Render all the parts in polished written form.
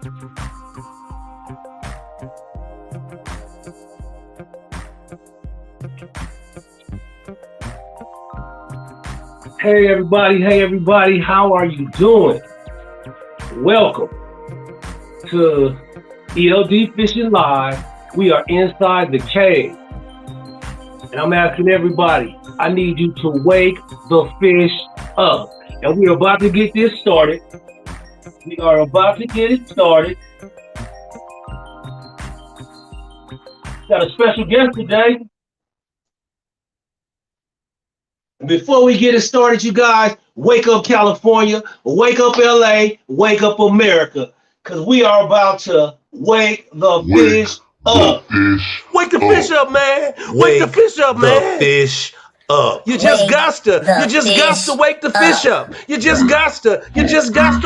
Hey everybody, how are you doing? Welcome to ELD Fishing Live. We are inside the cave. And I'm asking everybody, I need you to wake the fish up. And we're about to get this started. We are about to get it started. Got a special guest today. Before we get it started, you guys, wake up California, wake up LA, wake up America, because we are about to wake the fish up. Wake the fish up, man. Wake the fish up, man. Fish up. You just got to wake the fish up. You just got to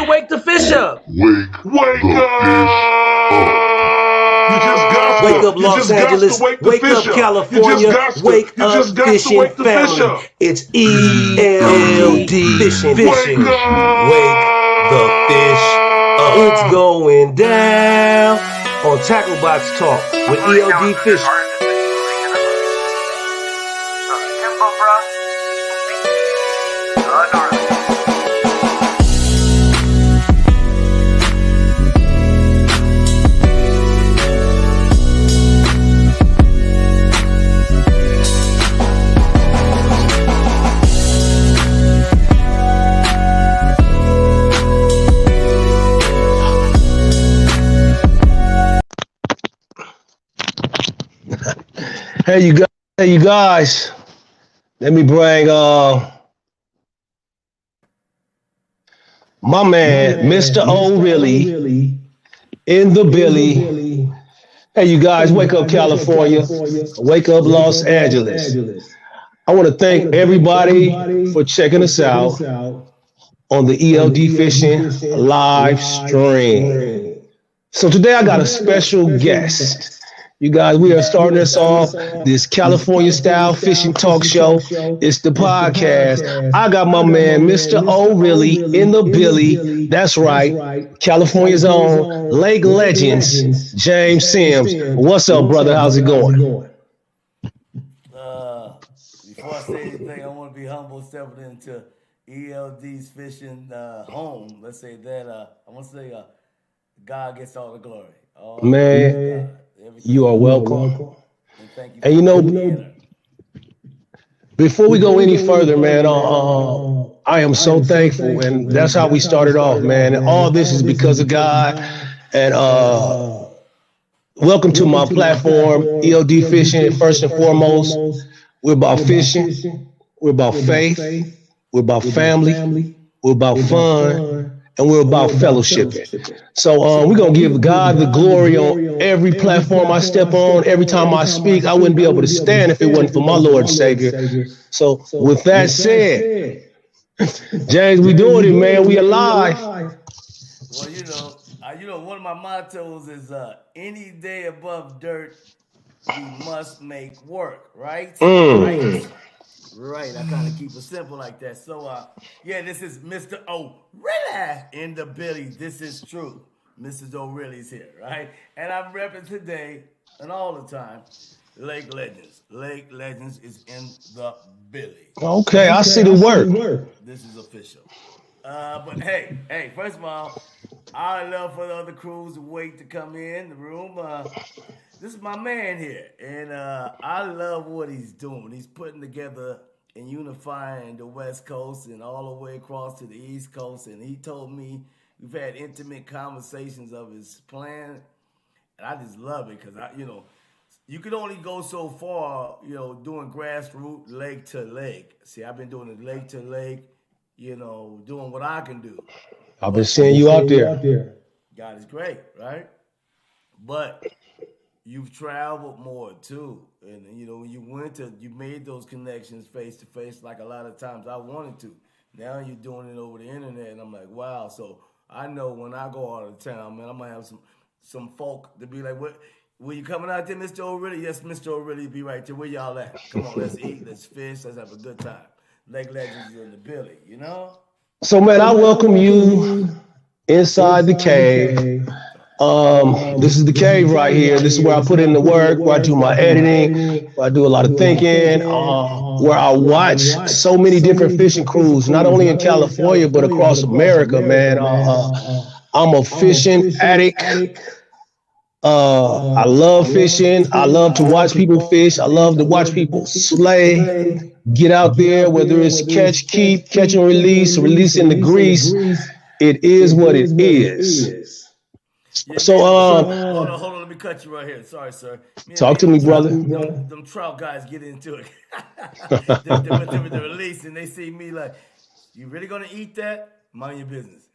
wake the fish up. Wake up. Wake up Los Angeles, wake up California, wake up fishing family. It's ELD fishing. Wake the fish up. It's going down on Tackle Box Talk with ELD Fishing. Hey you guys, let me bring my man, Mr. O'Reilly in the Billy. Hey you guys, wake up California, wake up Los Angeles. I want to thank everybody for checking us out on the ELD Fishing live stream. So today I got a special guest. You guys, we are starting this off, this California style fishing talk show. It's the podcast. I got my man, Mr. O'Reilly in the Billy. That's right. California's own Lake Legenz, James Sims. What's up, brother? How's it going? Before I say anything, I want to be humble stepping into ELD's fishing home. Let's say that I want to say God gets all the glory. Man. You are welcome. And you know, before we go any further, man, I am so thankful, and that's how we started off, man. And all this is because of God. And welcome to my platform, ELD Fishing. First and foremost, we're about fishing, we're about faith, we're about family, we're about fun, and we're about fellowshipping. So we're going to give God the glory on every platform I step on. Every time I speak, I wouldn't be able to stand if it wasn't for my Lord and Savior. So with that said, James, we doing it, man. We alive. Well, you know, one of my mottos is any day above dirt, we must make work, right? Right, I kind of keep it simple like that. So, this is Mr. O'Reilly in the Billy. This is true. Mrs. O'Reilly's here, right? And I'm repping today and all the time Lake Legenz. Lake Legenz is in the Billy. Okay, I see the word. This is official. But hey, first of all, I love for the other crews to wait to come in the room. This is my man here, and I love what he's doing. He's putting together and unifying the West Coast and all the way across to the East Coast. And he told me we've had intimate conversations of his plan, and I just love it because you can only go so far, doing grassroots lake to lake. See, I've been doing it lake to lake, doing what I can do. I've been seeing you out there. God is great, right? But you've traveled more too, and when you made those connections face to face, like a lot of times I wanted to. Now you're doing it over the internet, and I'm like, wow. So I know when I go out of town, man, I'm gonna have some folk to be like, what? Were you coming out there, Mr. O'Reilly? Yes, Mr. O'Reilly, be right there. Where y'all at? Come on, let's eat, let's fish, let's have a good time. Lake Legenz in the Billy, So, man, I welcome you inside the cave. This is the cave right here. This is where I put in the work, where I do my editing, where I do a lot of thinking, where I watch so many different fishing crews, not only in California, but across America, man. I'm a fishing addict. I love fishing. I love to watch people fish. I love to watch people slay, get out there, whether it's catch, keep, catch and release, releasing the grease. It is what it is. Yeah, So, hold on, let me cut you right here. Sorry, sir. Talk to me, brother. Them trout guys get into it. the release, and they see me like, you really gonna eat that? Mind your business.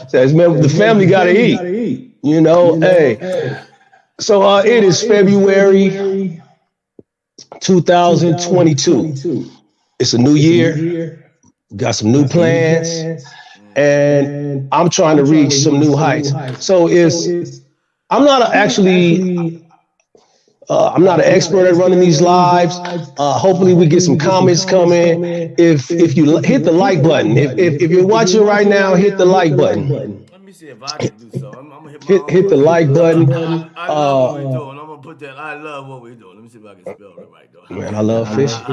Says, man, the family gotta eat. You know, hey. So it is February 2022. It's a new year. Got some new plans. And I'm trying to reach some new heights. So I'm not an expert at running these lives. Hopefully we get some comments coming. If you hit the like button, if you're watching right now, hit the like button. Let me see if I can do so. I'm gonna hit the like button. I love what we're doing. I'm gonna put that. I love what we're doing. Let me see if I can spell it right. Though. Man, I love fishing.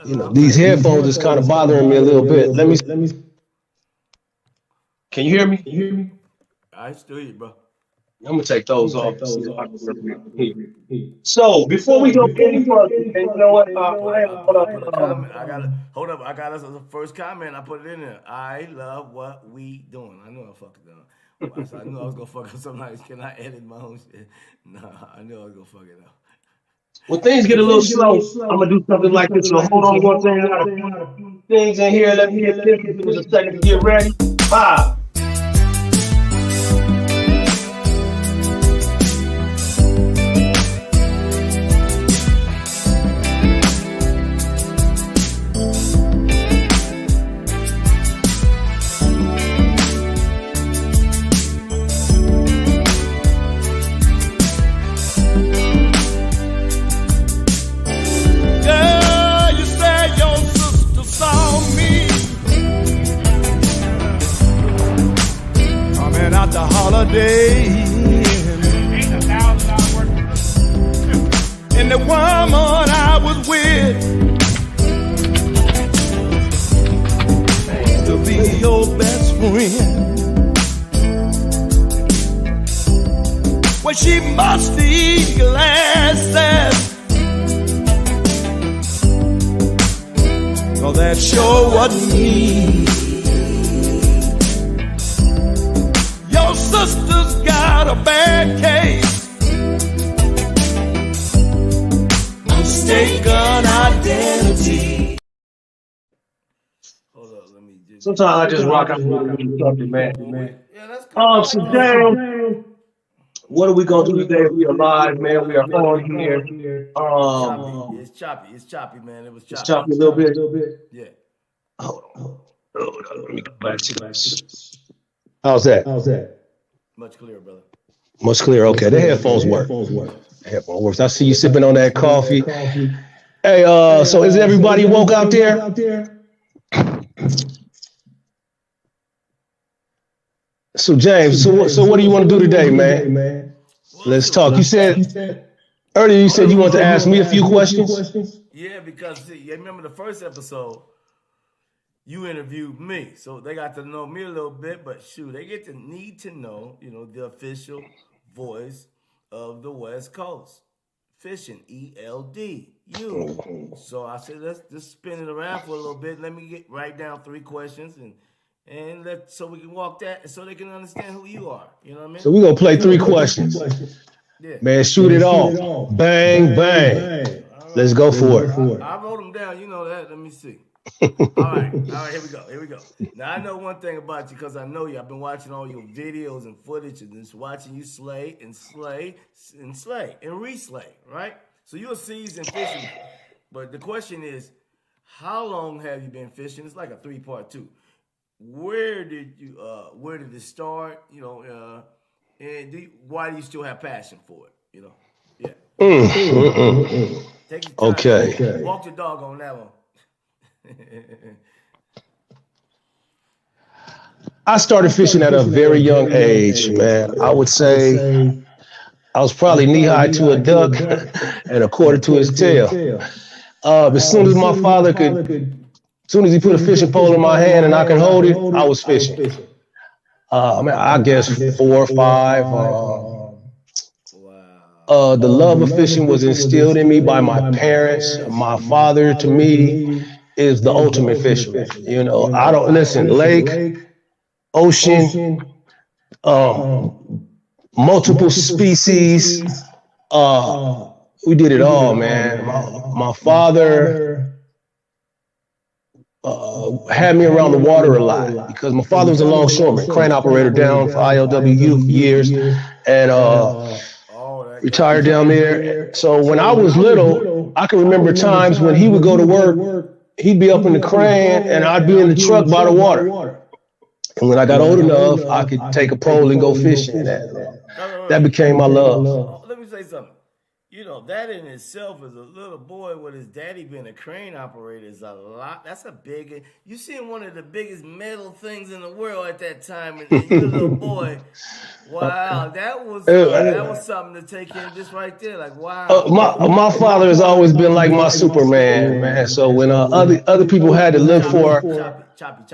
You know, these headphones is kind of bothering me a little bit. Let me. Can you hear me? I still hear you, bro. I'm gonna take those off. So before we go any further, you know what? Hold up. I got us as a first comment. I put it in there. I love what we doing. I know I fucked it up. I knew I was gonna fuck up something. Can I edit my own shit? No, I knew I was gonna fuck it up. When things get a little slow, I'm gonna do something like this. So hold on one thing. I got a few things in here. Let me get this. Give us a second to get ready. 5. And the woman I was with to be your best friend. Well, she must eat glasses, 'cause that sure wasn't me. Your sister's got a bad case, mistaken identity. Hold up, let me just. Sometimes I just rock out with something, man. Yeah, that's cool. So damn, what are we gonna do today? We are live, man. We are on here. It's choppy, man. It was choppy. It's choppy a little bit. Yeah. Hold on. Let me go back to this. How's that? Much clearer, brother. Much clearer. Okay, the headphones work. Headphone works. I see you sipping on that coffee. Hey, so is everybody woke out there? So James, so what do you want to do today, man? Let's talk. You said earlier you wanted to ask me a few questions. Yeah, because see, you remember the first episode, you interviewed me, so they got to know me a little bit. But shoot, they need to know, the official voice of the West Coast fishing, ELD. You. So I said, let's just spin it around for a little bit. Let me write down 3 questions and so we can walk that, so they can understand who you are. You know what I mean? So we're gonna play 3 questions. Yeah. Man, shoot it off. Bang, bang. Let's go for it. I wrote them down. You know that. Let me see. All right. Here we go. Now, I know one thing about you because I know you. I've been watching all your videos and footage and just watching you slay and reslay, right? So you're a seasoned fisherman. But the question is, how long have you been fishing? It's like a 3-part too. Where did it start? And why do you still have passion for it? Yeah. Take your time. Okay. Walk your dog on that one. I started fishing at a very young age, man. I would say I was probably knee-high to a duck and a quarter to his tail. As soon as my father as soon as he put a fishing pole in my hand and I could hold it, I was fishing. I guess 4 or 5. The love of fishing was instilled in me by my parents. My father, to me, is the ultimate fisherman. You know, I don't listen. Lake, ocean, multiple species. We did it all, man. My father had me around the water a lot because my father was a longshoreman, crane operator down for ILWU for years, and retired down there. So when I was little, I can remember times when he would go to work, he'd be up in the crane, and I'd be in the truck by the water. And when I got old enough, I could take a pole and go fishing. That became my love. Let me say something. You know, that in itself, as a little boy with his daddy being a crane operator, is a lot. That's a big. You seen one of the biggest metal things in the world at that time, and you're a little boy. Wow, that was something to take in just right there. Like, wow. My father has always been like my Superman, man. So when other people had to look for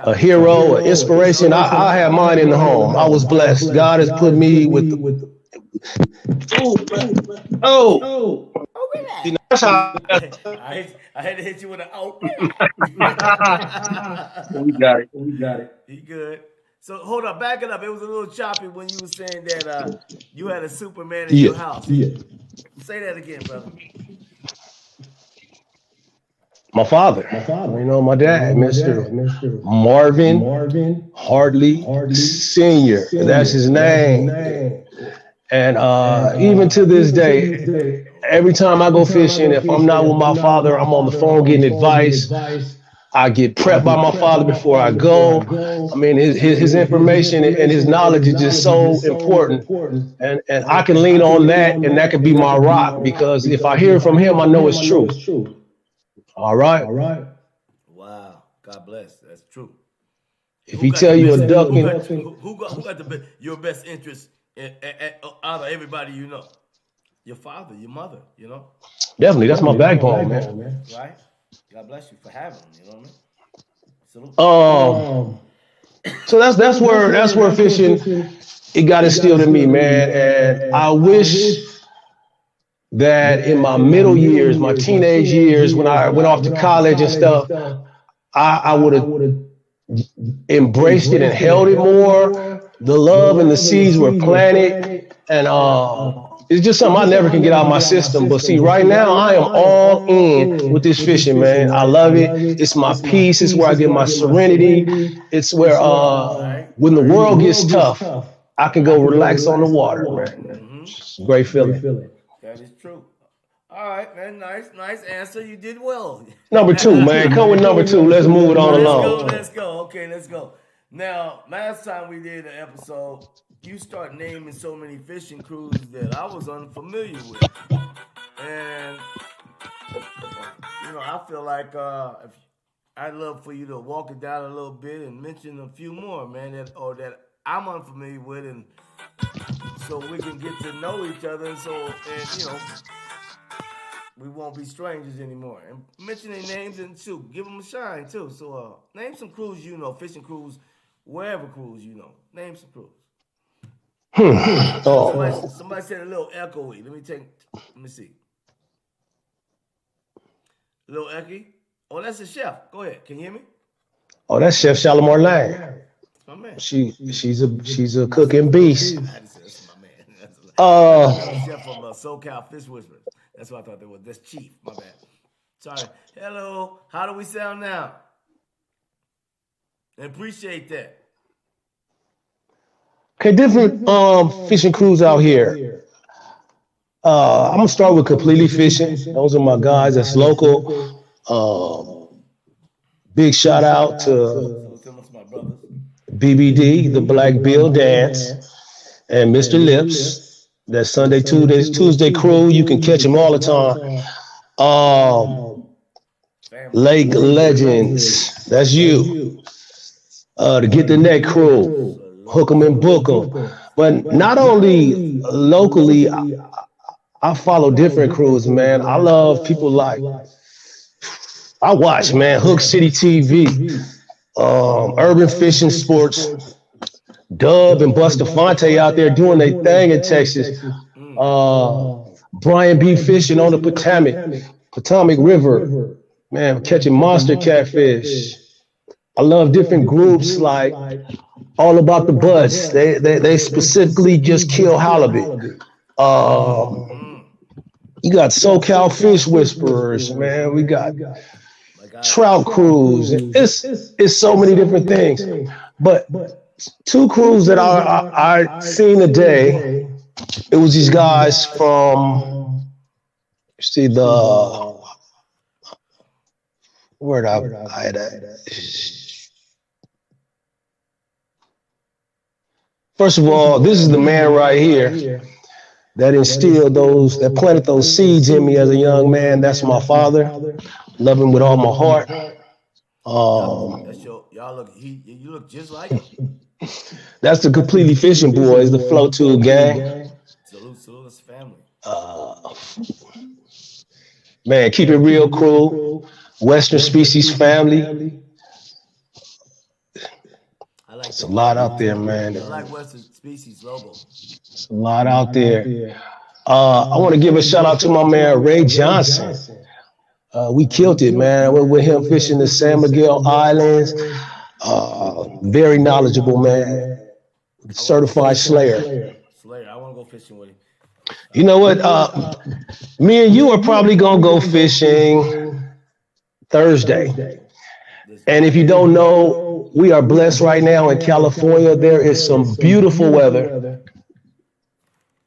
a hero, an inspiration, I had mine in the home. I was blessed. God has put me with. I had to hit you with an We got it. He good. So hold up, back it up. It was a little choppy when you were saying that you had a Superman in your house. Yeah. Say that again, brother. My father. You know, my dad, Mr. Marvin Hardley Sr. That's his name. And even to this day, every time I go fishing, if I'm not with my father, I'm on the phone getting advice. I get prepped by my father before I go. I mean, his information and his knowledge is just so important. And I can lean on that, and that could be my rock, because if I hear from him, I know it's true. All right? Wow. God bless. That's true. If he tell you a duck... Who got your best interest out of everybody you know? Your father, your mother, you know? Definitely. That's my backbone, man. Right? God bless you for having them, you know what I mean? So that's where fishing, it got instilled in me, man. And I wish that in my middle years, my teenage years, when I went off to college and stuff, I would have embraced it and held it more. The love and the seeds were planted, and it's just something I never can get out of my system. But see, right now, I am all in with this fishing, man. I love it. It's my peace. It's where I get my serenity. It's where when the world gets tough, I can go relax on the water, man. It's a great feeling. That is true. All right, man. Nice answer. You did well. Number 2, man. Come with number 2. Let's move it on along. Let's go. Okay, let's go. Now, last time we did an episode, you start naming so many fishing crews that I was unfamiliar with. And, you know, I feel like I'd love for you to walk it down a little bit and mention a few more, man, that I'm unfamiliar with, and so we can get to know each other, and you know, we won't be strangers anymore. And mention their names and shoot, give them a shine too. So name some crews you know, fishing crews, wherever crews you know. Name some crews. Somebody said a little echoey. Let me see. A little echoey. Oh, that's a chef. Go ahead. Can you hear me? Oh, that's Chef Shalimar Lang. My man. She's a cooking beast. That's my man. That's a chef from SoCal Fish Whisperers. That's what I thought they was. That's Chief. My bad. Sorry. Hello. How do we sound now? I appreciate that. Okay, different fishing crews out here. I'm gonna start with Completely Fishing. Those are my guys. That's local. Big shout out to BBD, the Black Bill Dance, and Mr. Lips. That Sunday, Tuesday crew. You can catch them all the time. Legenz. That's you. to get the net crew, hook 'em and book 'em. But not only locally, I follow different crews, man. I love people like, I watch, man, Hook City TV, Urban Fishing Sports, Dub and Buster Fonte out there doing their thing in Texas. Brian B. Fishing on the Potomac River, man, catching monster catfish. I love different groups like All About the Butts. They specifically just kill halibut. You got SoCal Fish Whisperers, man. We got trout crews. It's so many different things. But two crews that I seen today, it was these guys from, where'd I had that? First of all, this is the man right here that instilled that planted those seeds in me as a young man. That's my father. Love him with all my heart. You look just like him. That's the Completely Fishing Boys, the Flow Tube gang. Salute his family. Man, keep it real crew. Western Species family. It's a lot out there, man. I like Western Species logo. It's a lot out there. I want to give a shout out to my man Ray Johnson. We killed it, man. We're with him fishing the San Miguel Islands. Very knowledgeable, man. Certified slayer. I want to go fishing with him. You know what? Me and you are probably going to go fishing Thursday. And if you don't know, we are blessed right now in California. There is some beautiful weather.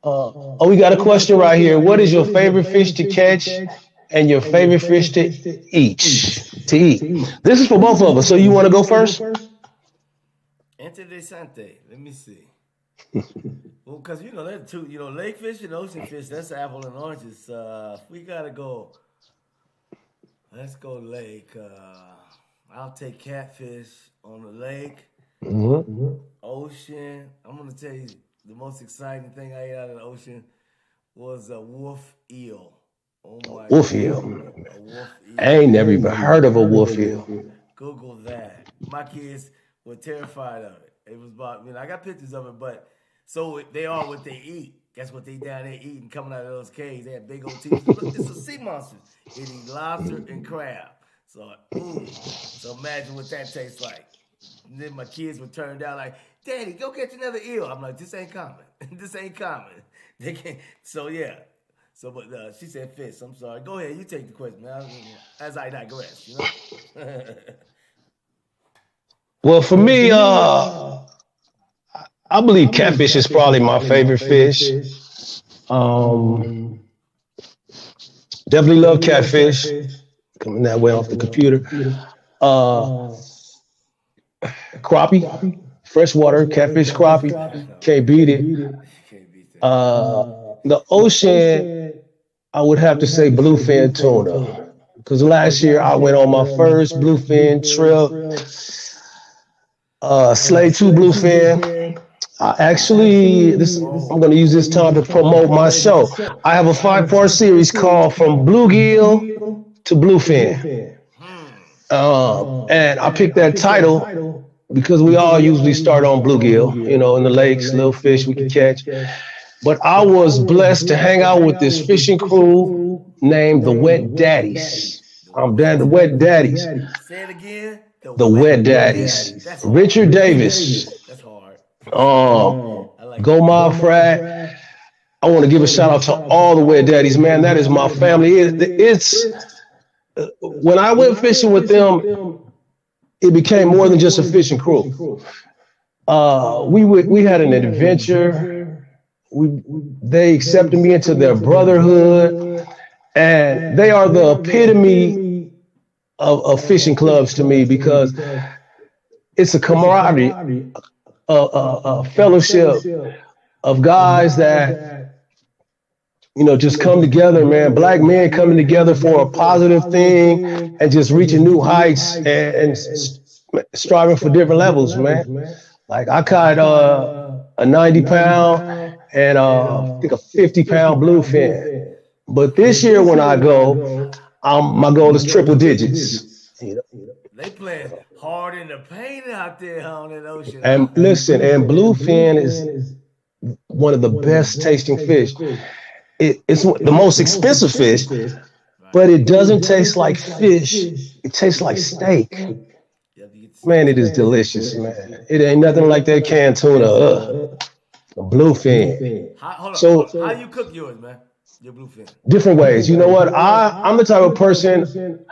We got a question right here. What is your favorite fish to catch and your favorite fish to eat? This is for both of us. So you want to go first? Interesante. Let me see. Well, because there's two. Lake fish and ocean fish. That's apple and oranges. We gotta go. Let's go lake. I'll take catfish on the lake. Mm-hmm. Ocean. I'm gonna tell you the most exciting thing I ate out of the ocean was a wolf eel. Oh my wolf God. eel. A wolf eel. I ain't never even heard of a wolf eel. Google that. My kids were terrified of it. It was about, I got pictures of it, but so they are what they eat. That's what they down there eating, coming out of those caves. They had big old teeth. Look, it's a sea monster. It eat lobster and crab. So imagine what that tastes like. And then my kids would turn down like, Daddy, go catch another eel. I'm like, this ain't common. This ain't common. They can't. So yeah. So, but she said fish. I'm sorry. Go ahead. You take the question, man. As I digress, Well, for me, I believe catfish is probably my favorite fish. Definitely love catfish. Coming that way off the computer. Crappie, freshwater catfish crappie. Can't beat it. The ocean, I would have to say bluefin tuna. Because last year I went on my first bluefin trip. Slay 2 bluefin. I'm going to use this time to promote my show. I have a 5-part series called From Bluegill to Bluefin. And I picked that title because we all usually start on bluegill, in the lakes, little fish we can catch. But I was blessed to hang out with this fishing crew named the Wet Daddies. The Wet Daddies. Say it again. The Wet Daddies. Richard Davis. That's hard. Go My Frat. I want to give a shout out to all the Wet Daddies, man. That is my family. It's when I went fishing with them, it became more than just a fishing crew. We had an adventure. They accepted me into their brotherhood, and they are the epitome of fishing clubs to me because it's a camaraderie, a fellowship of guys that just come together, man. Black men coming together for a positive thing and just reaching new heights and striving for different levels, man. Like I caught a 90 pound and I think a 50-pound bluefin. But this year when I go, my goal is triple digits. You know? They playing hard in the paint out there on that ocean. And listen, and bluefin is one of the best tasting fish. It's the most expensive fish, but it doesn't taste like fish. It tastes like steak. Man, it is delicious, man. It ain't nothing like that canned tuna. A bluefin. How you cook yours, man? Your bluefin. Different ways. You know what? I'm the type of person,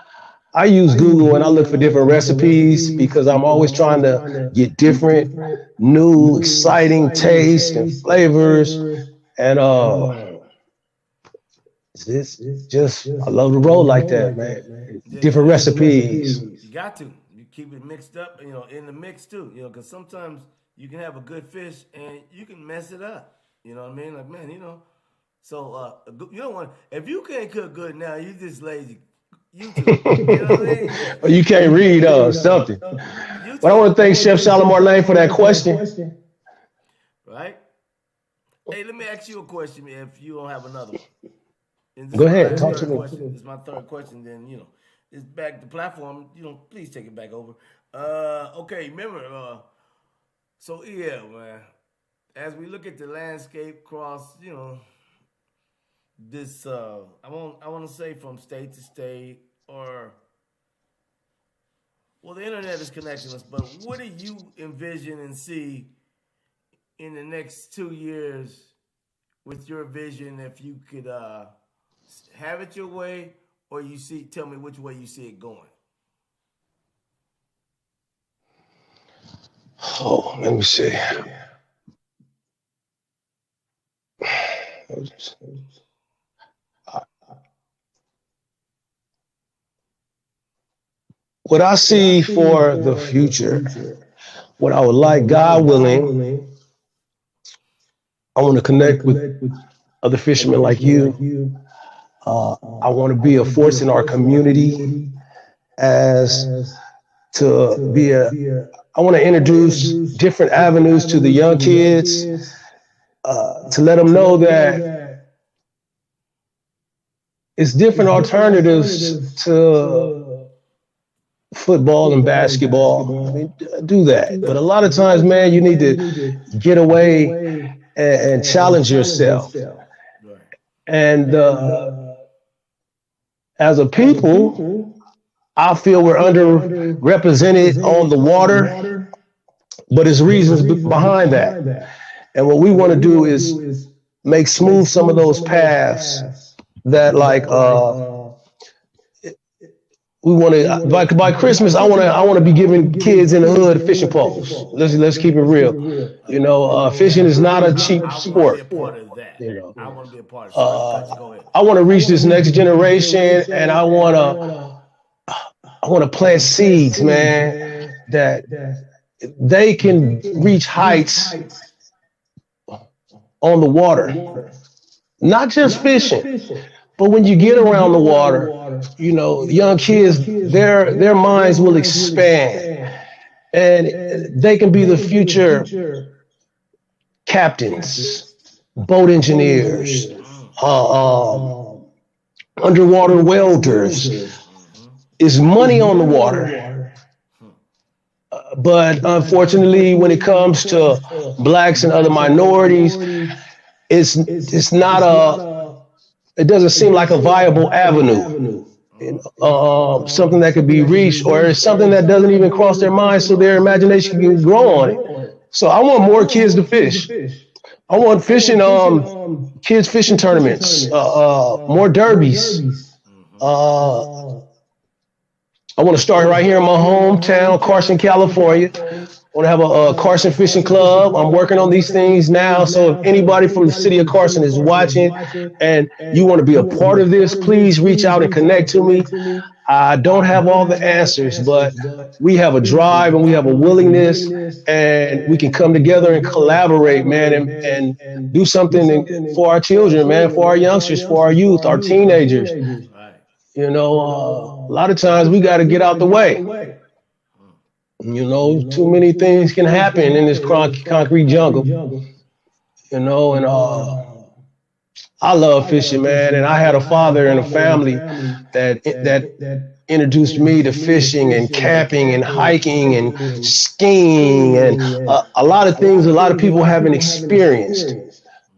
I use Google and I look for different recipes because I'm always trying to get different, new, exciting tastes and flavors. And it's just, I love to roll like that, man. Different recipes. You got to. You keep it mixed up, in the mix too, because sometimes you can have a good fish and you can mess it up. You know what I mean? Like, man, so you don't want, if you can't cook good now, you just lazy. YouTube, you know what I mean? You can't read something. But I want to thank Chef Shalimar Lane for that question. Right? Hey, let me ask you a question if you don't have another one. Go ahead, talk to me. This is my third question, then, it's back to platform. Please take it back over. Okay, remember, so yeah, man, as we look at the landscape across, this, I want to say from state to state, or, well, the internet is connecting us, but what do you envision and see in the next 2 years with your vision, if you could have it your way, or tell me which way you see it going? Oh, let me see. What I see for the future, what I would like, God willing, I want to connect with other fishermen like you. I want to be a force in our community I want to introduce different avenues to the young kids to let them know that it's different alternatives to football and basketball. I mean, do that. But a lot of times, man, you need to get away and challenge yourself. And as a people, I feel we're underrepresented on the water, but there's reasons behind that. And what we want to do is make smooth some of those paths that, like, we want to, by Christmas, I want to be giving kids in the hood fishing poles. Let's keep it real. Fishing is not a cheap sport. I want to be a part of it. I want to reach this next generation, and I want to plant seeds, man, that they can reach heights on the water. Not just fishing, but when you get around the water, young kids, their minds will expand, and they can be the future captains, boat engineers, underwater welders. Is money on the water. But unfortunately, when it comes to blacks and other minorities, it's not it doesn't seem like a viable avenue. Something that could be reached, or it's something that doesn't even cross their mind so their imagination can grow on it. So I want more kids to fish. I want fishing, kids fishing tournaments, more derbies. I want to start right here in my hometown, Carson, California. I want to have a Carson Fishing Club. I'm working on these things now. So if anybody from the city of Carson is watching and you want to be a part of this, please reach out and connect to me. I don't have all the answers, but we have a drive and we have a willingness, and we can come together and collaborate, man, and do something for our children, man, for our youngsters, for our youth, our teenagers. A lot of times we got to get out the way. You know, too many things can happen in this concrete jungle. You know, and I love fishing, man. And I had a father and a family that introduced me to fishing and camping and hiking and skiing and a lot of things a lot of people haven't experienced.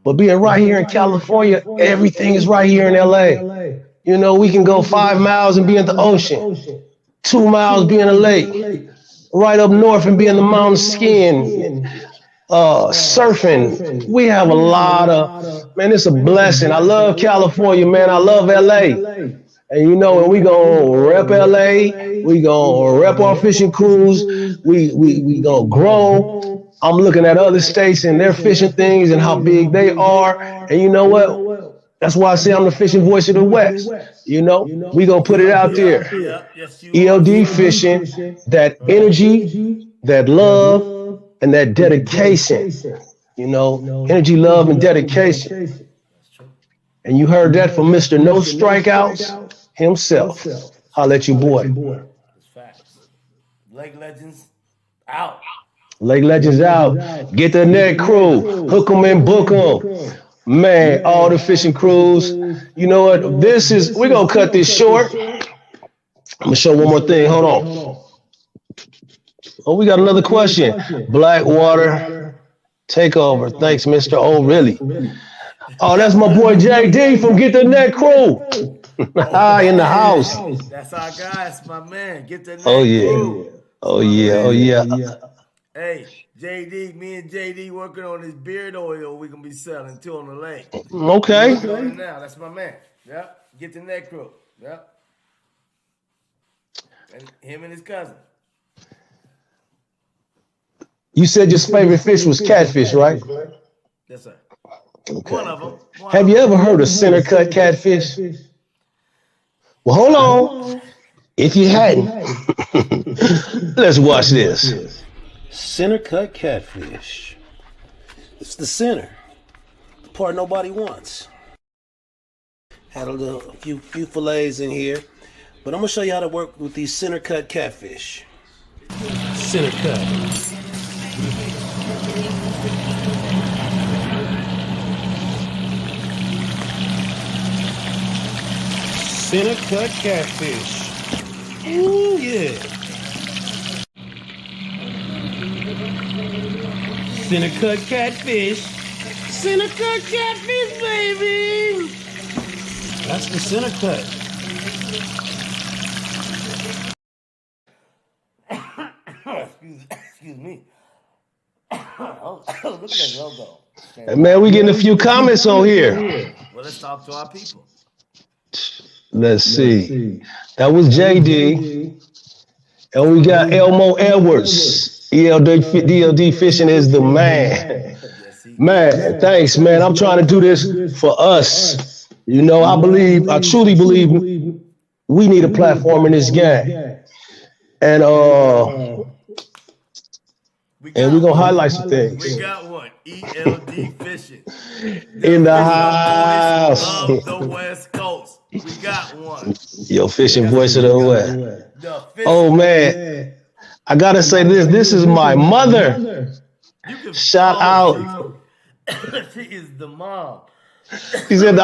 But being right here in California, everything is right here in LA. You know, we can go 5 miles and be in the ocean, 2 miles be in a lake, right up north and be in the mountains skiing, surfing. We have a lot of, man, it's a blessing. I love California, man. I love LA. And you know, and we gonna rep LA, we gonna rep our fishing crews, we gonna grow. I'm looking at other states and their fishing things and how big they are. And you know what? That's why I say I'm the fishing voice of the West. You know, we gonna put it out there. ELD fishing, that energy, that love, and that dedication. You know, energy, love, and dedication. And you heard that from Mr. No Strikeouts himself. Holla at you, boy. That's facts. Legenz out. Legenz out. Get the net crew. Hook them and book them. Man, all the fishing crews. You know what? We're going to cut this short. I'm going to show one more thing. Hold on. Oh, we got another question. Blackwater takeover. Thanks, Mr. Oh, really? Oh, that's my boy JD from Get the Net Crew. In the house. That's our guy. That's my man. Get the Net Crew. Oh, yeah. Hey, JD, me and JD working on this beard oil we're going to be selling too on the lake. Okay. Now, that's my man. Yep. Get the Net Crew. Yep. And him and his cousin. You said your favorite fish was catfish, right? Yes, sir. Okay. One of them. Have you ever heard of center cut catfish? Well, hold on. If you hadn't, let's watch this. Center cut catfish. It's the center, the part nobody wants. Had a few fillets in here, but I'm gonna show you how to work with these center cut catfish. Center cut. Center cut catfish. Ooh, yeah. Center cut catfish. Center cut catfish, baby. That's the center cut. Excuse me. Oh, look at that logo. Hey, man, we getting a few comments on here. Well, let's talk to our people. Let's see. That was JD. And we got Elmo Edwards. ELD Fishing is the man. Man, thanks, man. I'm trying to do this for us. You know, I truly believe we need a platform in this game. And we're going to highlight some things. We got one. ELD Fishing. In the house. Of the West Coast. We got one. Yo, fishing voice of the West. Oh, man. I got to say this. This is my mother. Shout out. She is the mom. She said,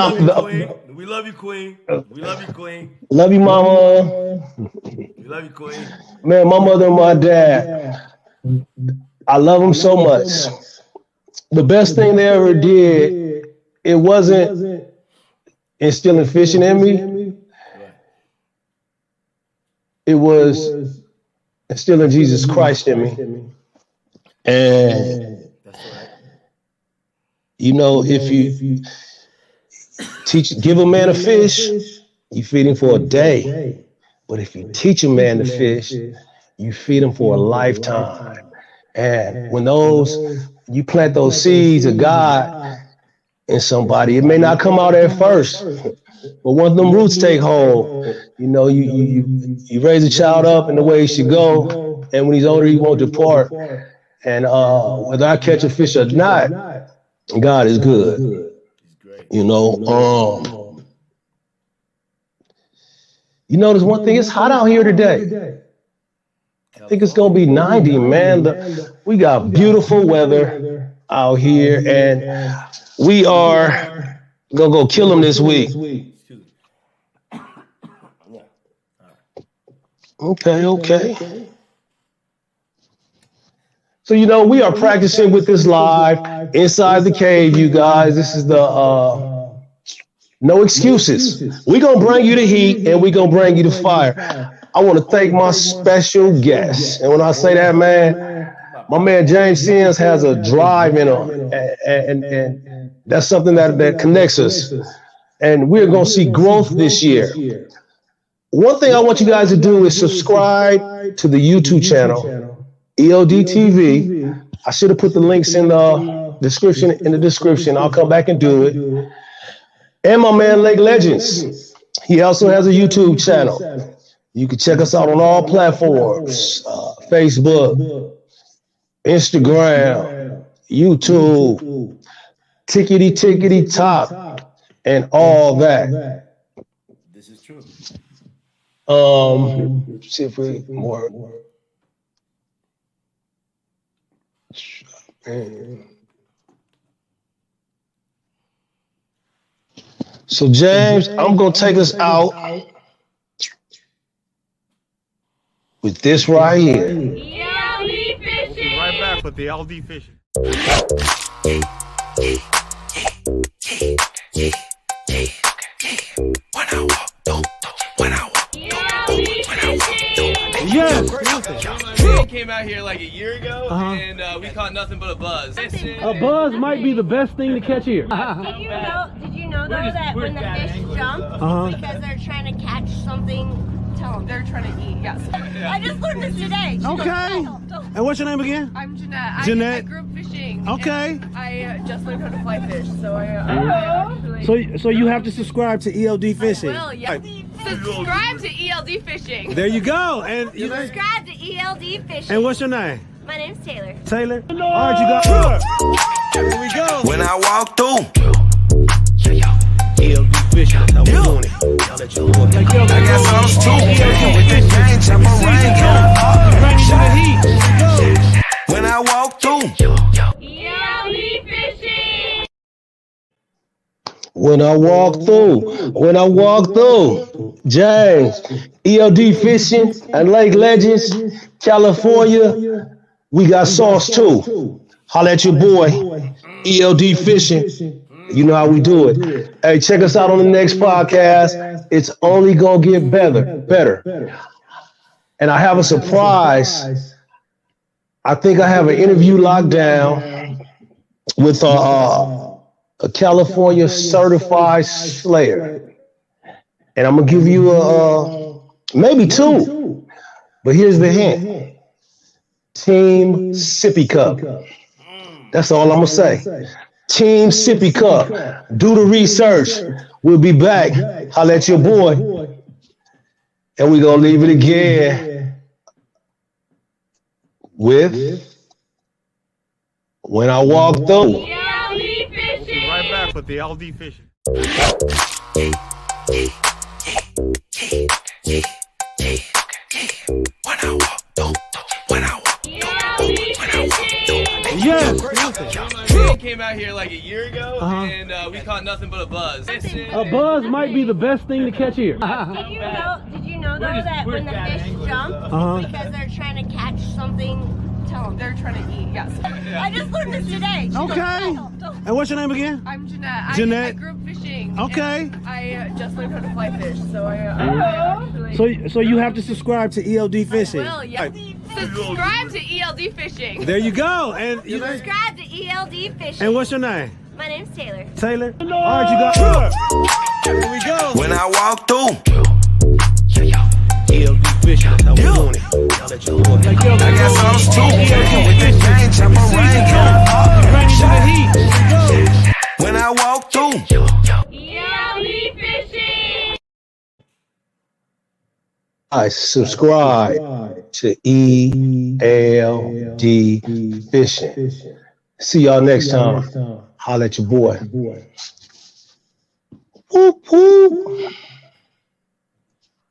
we love you, Queen. We love you, Queen. Love you, mama. We love you, Queen. Man, my mother and my dad, I love them so much. The best thing they ever did, it wasn't instilling fishing in me. It was instilling Jesus Christ in me. And, you know, if you give a man a fish, you feed him for a day. But if you teach a man to fish, you feed him for a lifetime. And when you plant those seeds of God in somebody, it may not come out at first, but once them roots take hold, you know, you raise a child up in the way he should go, and when he's older, he won't depart. And whether I catch a fish or not, God is good. You know, you notice one thing, it's hot out here today. I think it's gonna be 90, man. We got beautiful weather out here, and we are gonna go kill them this week. Okay. So we are practicing with this live inside the cave, you guys. This is the no excuses. We're gonna bring you the heat, and we're gonna bring you the fire. I want to thank my special guest. And when I say that, man, my man James Sims has a drive in him. And that's something that connects us. And we're going to see growth this year. One thing I want you guys to do is subscribe to the YouTube channel, ELD TV. I should have put the links in the description. I'll come back and do it. And my man Legenz. He also has a YouTube channel. You can check us out on all platforms, Facebook, Instagram, YouTube, tickety top, and all that. This is true. See if we more. So James, I'm gonna take us out with this right here. ELD fishing. Right back with the LD fishing. We came out here like a year ago, and we caught nothing but a buzz. A buzz might be the best thing to catch here. Did you know though that when the fish jump, because they're trying to catch something, tell them they're trying to eat. Yes. I just learned this today. Okay. And what's your name again? I'm Jeanette. Jeanette. I grew up fishing. Okay. I just learned how to fly fish, so I So you have to subscribe to ELD Fishing. will, yeah. Subscribe to ELD Fishing. There you go. And Subscribe to ELD Fishing. and what's your name? My name's Taylor. Taylor. All right, you got. Here we go. When I walk through, ELD Fishing. That's how we doing it. I'll let you know. I got sauce too. With the gang, chop a rain. When I walk through, ELD Fishing. When I walk through, James, ELD Fishing and Lake Legenz, California, we got sauce too. Holla at your boy, ELD Fishing. You know how we do it. Hey, check us out on the next podcast. It's only gonna get better. And I have a surprise. I think I have an interview locked down with a California certified slayer. And I'm gonna give you maybe two. But here's the hint. Team Sippy Cup. That's all I'm gonna say. Team Sippy Cup. Do the research. We'll be back. Holla at your boy. And we're gonna leave it again with When I Walk Through. ELD Fishing. Right back with the LD fishing. We came out here like a year ago, and we caught nothing but a buzz. A buzz might be the best thing to catch here. Did you know though that when the fish jump, because they're trying to catch something, tell them they're trying to eat. Yes. I just learned this today. Okay. And what's your name again? I'm Jeanette. Jeanette. I grew up fishing. Okay. and I just learned how to fly fish, so I So you have to subscribe to ELD Fishing. will, yeah. Subscribe to ELD Fishing. There you go. And Subscribe to ELD Fishing. and what's your name? My name's Taylor. Taylor. All right, you got. Here we go. when I walk through, ELD Fishing. That's how we doing it. I'll let you know. I got sauce too. With the gang, chop a rain. When I walk through, ELD Fishing. I subscribe to ELD Fishing. See y'all next time. Holla at your boy. Whoop, whoop.